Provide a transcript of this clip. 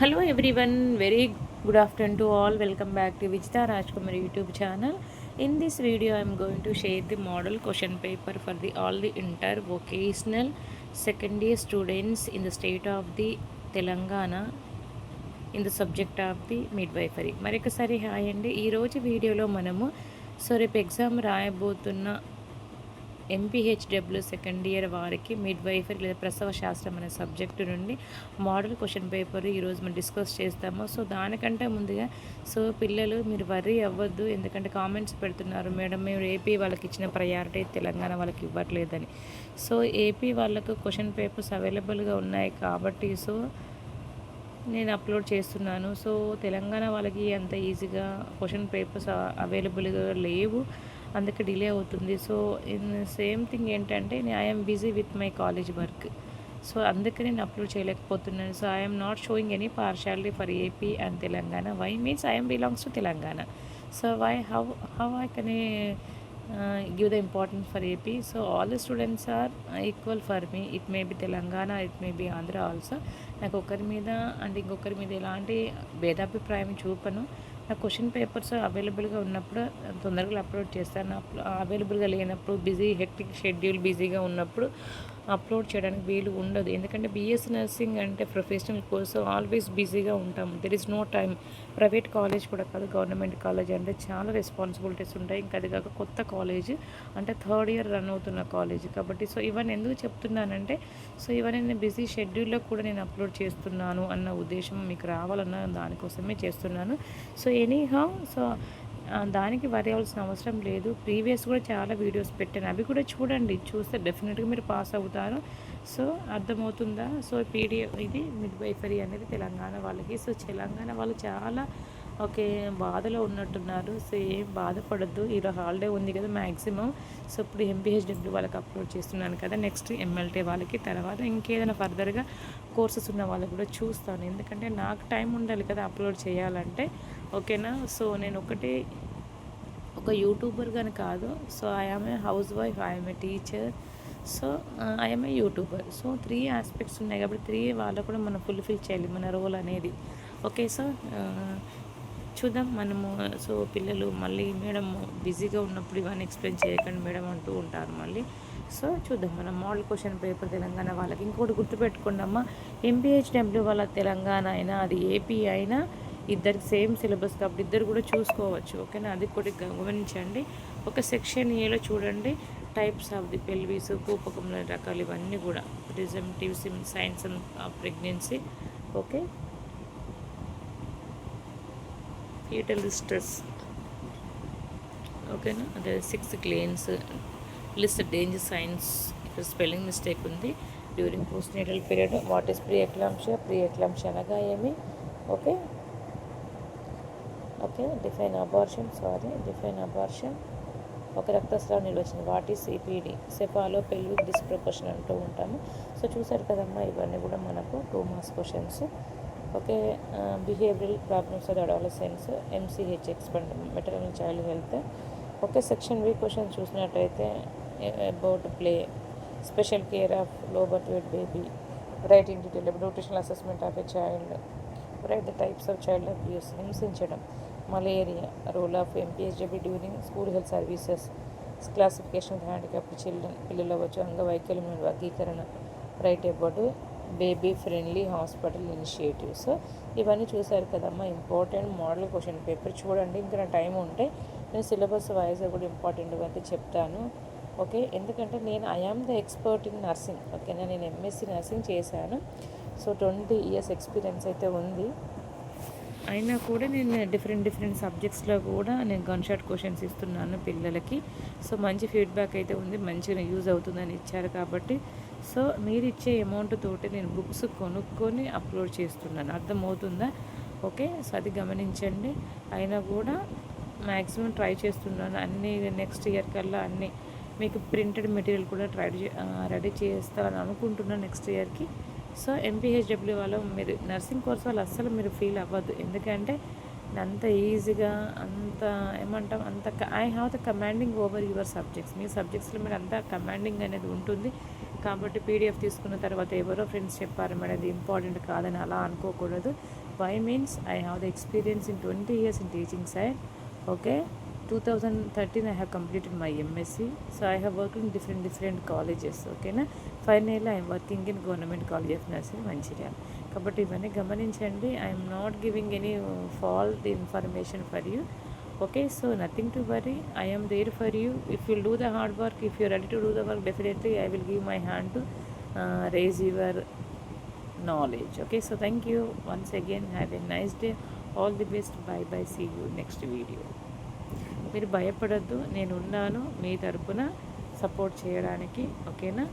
Hello everyone, very good afternoon to all. Welcome back to Vijita Rajkumar YouTube channel. In this video, I am going to share the model question paper for all the inter vocational second year students in the state of the Telangana in the subject of the midwifery. మరొకసారి hi అండి. ఈరోజు వీడియోలో మనము రేపు exam రాయబోతున్న MPHW second year వారికి midwifery లేదా ప్రసవ శాస్త్రం అనే సబ్జెక్టు నుండి మోడల్ క్వశ్చన్ పేపర్ ఈరోజు మనం డిస్కస్ చేస్తాము. దానికంటే ముందుగా పిల్లలు మీరు వర్రీ అవ్వద్దు, ఎందుకంటే కామెంట్స్ పెడుతున్నారు, మేడం మేము ఏపీ వాళ్ళకి ఇచ్చిన ప్రయారిటీ తెలంగాణ వాళ్ళకి ఇవ్వట్లేదని. ఏపీ వాళ్ళకు క్వశ్చన్ పేపర్స్ అవైలబుల్గా ఉన్నాయి కాబట్టి నేను అప్లోడ్ చేస్తున్నాను. తెలంగాణ వాళ్ళకి అంత ఈజీగా క్వశ్చన్ పేపర్స్ అవైలబుల్గా లేవు, అందుకే డిలే అవుతుంది. ఇన్ సేమ్ థింగ్ ఏంటంటే I'm busy with my college work, అందుకే నేను అప్లోడ్ చేయలేకపోతున్నాను. I'm not showing any partiality for AP and Telangana. Why means I'm belongs to Telangana. Why how I can give the importance for AP. All the students are equal for me. It may be Telangana, it may be Andhra also. నాకు ఒకరి మీద అంటే ఇంకొకరి మీద ఎలాంటి భేదాభిప్రాయం చూపను. నా question papers అవైలబుల్గా ఉన్నప్పుడు తొందరగా అప్లోడ్ చేస్తాను. అవైలబుల్గా లేనప్పుడు హెక్టిక్ షెడ్యూల్ బిజీగా ఉన్నప్పుడు అప్లోడ్ చేయడానికి వీలు ఉండదు. ఎందుకంటే బీఎస్సీ నర్సింగ్ అంటే ప్రొఫెషనల్ కోర్సు, ఆల్వేస్ బిజీగా ఉంటాము. There is no time. Private college కూడా కాదు, గవర్నమెంట్ కాలేజ్ అంటే చాలా రెస్పాన్సిబిలిటీస్ ఉంటాయి. ఇంకా అది కాక కొత్త కాలేజ్ అంటే థర్డ్ ఇయర్ రన్ అవుతున్న కాలేజ్ కాబట్టి ఇవన్నీ ఎందుకు చెప్తున్నానంటే ఇవన్నీ నేను బిజీ షెడ్యూల్లో కూడా నేను అప్లోడ్ చేస్తున్నాను అన్న ఉద్దేశం మీకు రావాలన్న దానికోసమే చేస్తున్నాను. ఎనీహౌ దానికి వరి అవ్వాల్సిన అవసరం లేదు. ప్రీవియస్ కూడా చాలా వీడియోస్ పెట్టాను, అవి కూడా చూడండి. చూస్తే డెఫినెట్గా మీరు పాస్ అవుతారు. అర్థమవుతుందా? పీడిఎఫ్ ఇది మిడ్వైఫరీ అనేది తెలంగాణ వాళ్ళకి. తెలంగాణ వాళ్ళు చాలా బాధలో ఉన్నట్టున్నారు. ఏం బాధపడద్దు, ఈరోజు హాలిడే ఉంది కదా మ్యాక్సిమం. ఇప్పుడు ఎంపీహెచ్డబ్ల్యూ వాళ్ళకి అప్లోడ్ చేస్తున్నాను కదా, నెక్స్ట్ ఎంఎల్టీ వాళ్ళకి, తర్వాత ఇంకేదైనా ఫర్దర్గా కోర్సెస్ ఉన్న వాళ్ళకి కూడా చూస్తాను. ఎందుకంటే నాకు టైం ఉండాలి కదా అప్లోడ్ చేయాలంటే. ఓకేనా? నేను ఒక యూట్యూబర్ కానీ కాదు. I'm a house wife, I'm a teacher, I'm a YouTuber. 3 aspects ఉన్నాయి కాబట్టి 3 వాళ్ళకు కూడా మనం ఫుల్ఫిల్ చేయాలి మన రోల్ అనేది. ఓకే చూద్దాం మనము. పిల్లలు మళ్ళీ మేడం బిజీగా ఉన్నప్పుడు ఇవన్నీ ఎక్స్ప్లెయిన్ చేయకండి మేడం అంటూ ఉంటారు మళ్ళీ. చూద్దాం మనం మోడల్ క్వశ్చన్ పేపర్ తెలంగాణ వాళ్ళకి. ఇంకోటి గుర్తుపెట్టుకోండి అమ్మ, ఎంపీహెచ్డబ్ల్యూ వాళ్ళ తెలంగాణ అయినా అది ఏపీ అయినా ఇద్దరికి సేమ్ సిలబస్ కాబట్టి ఇద్దరు కూడా చూసుకోవచ్చు. ఓకేనా? అది కూడా గమనించండి. ఒక సెక్షన్ ఏలో చూడండి, టైప్స్ ఆఫ్ ది పెల్విస్, కూపకంలో రకాలు, ఇవన్నీ కూడా presumptive signs of pregnancy. Okay, foetal stress. ఓకేనా? అదే 6 క్లెయిమ్స్ లిస్ట్ డేంజర్ సైన్స్. ఇక్కడ స్పెల్లింగ్ మిస్టేక్ ఉంది. During postnatal period. What is pre eclampsia? Pre eclampsia అనగా ఏమి? Okay, define abortion. Define abortion. ఒక రక్తస్రావం నిర్వచనం. What is CPD? Cephalopelvic disproportion అంటూ ఉంటాము. చూసారు కదమ్మా, ఇవన్నీ కూడా మనకు 2 marks questions. Okay, behavioural problems of adolescence, MCH expand, maternal child health. Okay, section B question చూసినట్టయితే about play, special care of low birth weight baby, write in detail about nutritional assessment of a child, write the types of child abuse, హింసించడం, malaria, role of MPHW during school health services, classification of handicapped children, పిల్లలు అవ్వచ్చు, అంగవైకల్యం వర్గీకరణ, write about baby friendly hospital initiatives. ఇవన్నీ చూసారు కదమ్మా, important model question paper. చూడండి, ఇంకా నా టైం ఉంటే నేను సిలబస్ వైజ్గా కూడా ఇంపార్టెంట్గా అయితే చెప్తాను. ఓకే, ఎందుకంటే I am the expert in nursing. ఓకేనా? నేను ఎంఎస్సీ నర్సింగ్ చేశాను. 20 ఇయర్స్ ఎక్స్పీరియన్స్ అయితే ఉంది. అయినా కూడా నేను డిఫరెంట్ సబ్జెక్ట్స్లో కూడా నేను గన్ షాట్ క్వశ్చన్స్ ఇస్తున్నాను పిల్లలకి. మంచి ఫీడ్బ్యాక్ అయితే ఉంది, మంచిగా యూజ్ అవుతుందని ఇచ్చారు కాబట్టి మీరు ఇచ్చే అమౌంట్ తోటి నేను బుక్స్ కొనుక్కొని అప్లోడ్ చేస్తున్నాను. అర్థమవుతుందా? ఓకే, అది గమనించండి. అయినా కూడా మ్యాక్సిమం ట్రై చేస్తున్నాను అన్నీ. నెక్స్ట్ ఇయర్ కల్లా అన్నీ మీకు ప్రింటెడ్ మెటీరియల్ కూడా రెడీ చేస్తానని అనుకుంటున్నాను నెక్స్ట్ ఇయర్కి. ఎంపీహెచ్డబ్ల్యూ వాళ్ళు, మీరు నర్సింగ్ కోర్స్ వాళ్ళు అస్సలు మీరు ఫీల్ అవ్వద్దు. ఎందుకంటే అంత ఈజీగా అంత ఏమంటాం I have the commanding over your subjects. మీ సబ్జెక్ట్స్లో మీరు అంత కమాండింగ్ అనేది ఉంటుంది కాబట్టి పీడిఎఫ్ తీసుకున్న తర్వాత ఎవరో ఫ్రెండ్స్ చెప్పారు మేడం అది ఇంపార్టెంట్ కాదని అలా అనుకోకూడదు. Why means I have the experience in 20 years in teaching side. Okay, 2013 I have completed my MSc, so I have worked in different colleges. Okay na, finally I am working in Government College of Nursing Mancherial. కాబట్టి ఇవన్నీ గమనించండి. I am not giving any false information for you. Okay, so nothing to worry, I am there for you. If you do the hard work, if you are ready to do the work, definitely I will give my hand to raise your knowledge. Okay, so thank you once again, have a nice day, all the best, bye bye, see you next video. మీరు భయపడద్దు, నేను ఉన్నాను మీ తరపున support చేయడానికి. ఓకేనా?